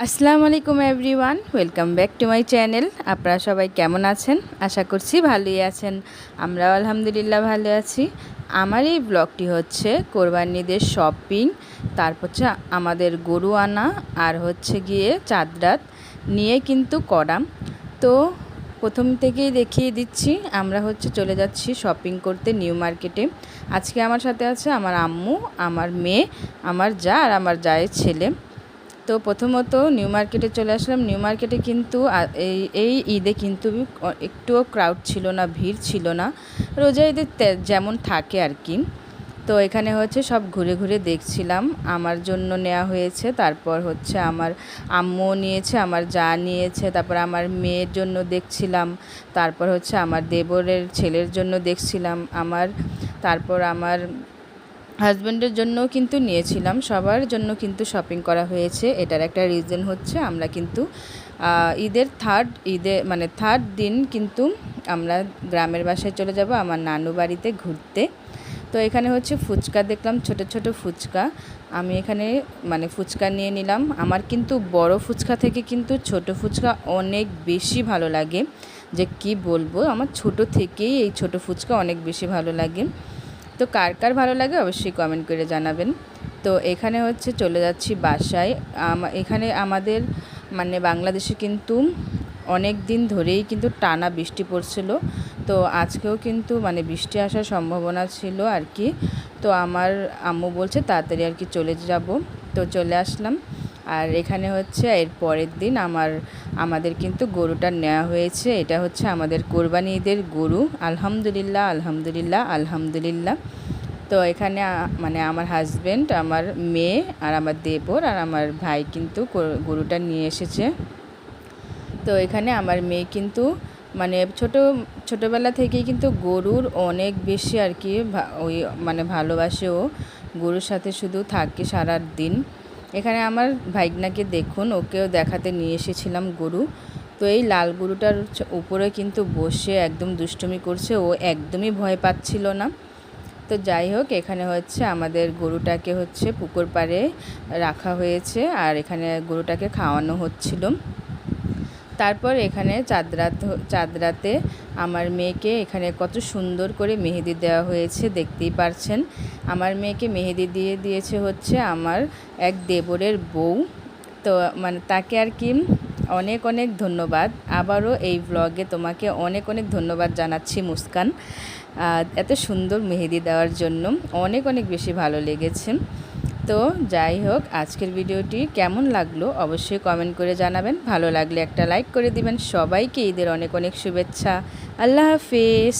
আসসালামু আলাইকুম everyone, welcome back to my channel. আপনারা সবাই কেমন আছেন? আশা করছি ভালোই আছেন। আমরাও আলহামদুলিল্লাহ ভালো আছি। আমার এই ব্লগটি হচ্ছে কোরবানির ঈদের শপিং, তারপর হচ্ছে আমাদের গরু আনা আর হচ্ছে গিয়ে চাঁদ রাত নিয়ে কিন্তু করা। তো প্রথম থেকেই দেখিয়ে দিচ্ছি, আমরা হচ্ছে চলে যাচ্ছি শপিং করতে নিউ মার্কেটে। আজকে আমার সাথে আছে আমার আম্মু, আমার মেয়ে, আমার যা আর আমার জায়ের ছেলে। তো প্রথমত নিউ মার্কেটে চলে আসলাম। নিউ মার্কেটে কিন্তু এই ঈদে কিন্তু একটুও ক্রাউড ছিল না, ভিড় ছিল না, রোজা ঈদে যেমন থাকে আর কি। তো এখানে হচ্ছে সব ঘুরে ঘুরে দেখছিলাম, আমার জন্য নেওয়া হয়েছে, তারপর হচ্ছে আমার আম্মু নিয়েছে, আমার যা নিয়েছে, তারপর আমার মেয়ের জন্য দেখছিলাম, তারপর হচ্ছে আমার দেবরের ছেলের জন্য দেখছিলাম, তারপর আমার হাজব্যান্ডের জন্যও কিন্তু নিয়েছিলাম। সবার জন্য কিন্তু শপিং করা হয়েছে। এটার একটা রিজন হচ্ছে আমরা কিন্তু থার্ড দিন কিন্তু আমরা গ্রামের বাসায় চলে যাব আমার নানু বাড়িতে ঘুরতে। তো এখানে হচ্ছে ফুচকা দেখলাম, ছোট ছোট ফুচকা। আমি এখানে ফুচকা নিয়ে নিলাম। আমার কিন্তু বড় ফুচকা থেকে কিন্তু ছোট ফুচকা অনেক বেশি ভালো লাগে, যে কি বলবো, আমার ছোট থেকেই এই ছোট ফুচকা অনেক বেশি ভালো লাগে। তো কার কার ভালো লাগে অবশ্যই কমেন্ট করে জানাবেন। তো এখানে হচ্ছে চলে যাচ্ছি বাসায়। এখানে আমাদের বাংলাদেশে কিন্তু অনেক দিন ধরেই কিন্তু টানা বৃষ্টি পড়ছিল। তো আজকেও কিন্তু বৃষ্টি আসার সম্ভাবনা ছিল আর কি। তো আমার আম্মু বলছে তাড়াতাড়ি আর কি চলে যাব। তো চলে আসলাম। আর এখানে হচ্ছে এর পরের দিন আমাদের কিন্তু গরুটা নেওয়া হয়েছে। এটা হচ্ছে আমাদের কোরবানি ঈদের গরু। আলহামদুলিল্লাহ আলহামদুলিল্লাহ আলহামদুলিল্লাহ। তো এখানে আমার হাজব্যান্ড, আমার মেয়ে আর আমার দেবর আর আমার ভাই কিন্তু গরুটা নিয়ে এসেছে। তো এখানে আমার মেয়ে কিন্তু ছোটোবেলা থেকেই কিন্তু গরুর অনেক বেশি আর কি ভালোবাসে। ও গরুর সাথে শুধু থাকে সারা দিন। এখানে আমার ভাইগনাকে দেখুন, ওকেও দেখাতে নিয়ে এসেছিলাম গরু। তো এই লাল গরুটার উপরে কিন্তু বসে একদম দুষ্টুমি করছে, ও একদমই ভয় পাচ্ছিল না। তো যাই হোক, এখানে হচ্ছে আমাদের গরুটাকে হচ্ছে পুকুর পাড়ে রাখা হয়েছে, আর এখানে গরুটাকে খাওয়ানো হচ্ছিল। তারপর এখানে চাঁদ রাতে আমার মেয়েকে এখানে কত সুন্দর করে মেহেদি দেওয়া হয়েছে, দেখতেই পারছেন। আমার মেয়েকে মেহেদি দিয়েছে হচ্ছে আমার এক দেবরের বউ। তো তাকে আর কি অনেক অনেক ধন্যবাদ। আবারও এই ব্লগে তোমাকে অনেক অনেক ধন্যবাদ জানাচ্ছি মুস্কান, এত সুন্দর মেহেদি দেওয়ার জন্য। অনেক অনেক বেশি ভালো লেগেছে। তো যাই হোক, আজকের ভিডিওটি কেমন লাগলো অবশ্যই কমেন্ট করে জানাবেন। ভালো লাগলে একটা লাইক করে দিবেন। সবাইকে ঈদের অনেক অনেক শুভেচ্ছা। আল্লাহ হাফিজ।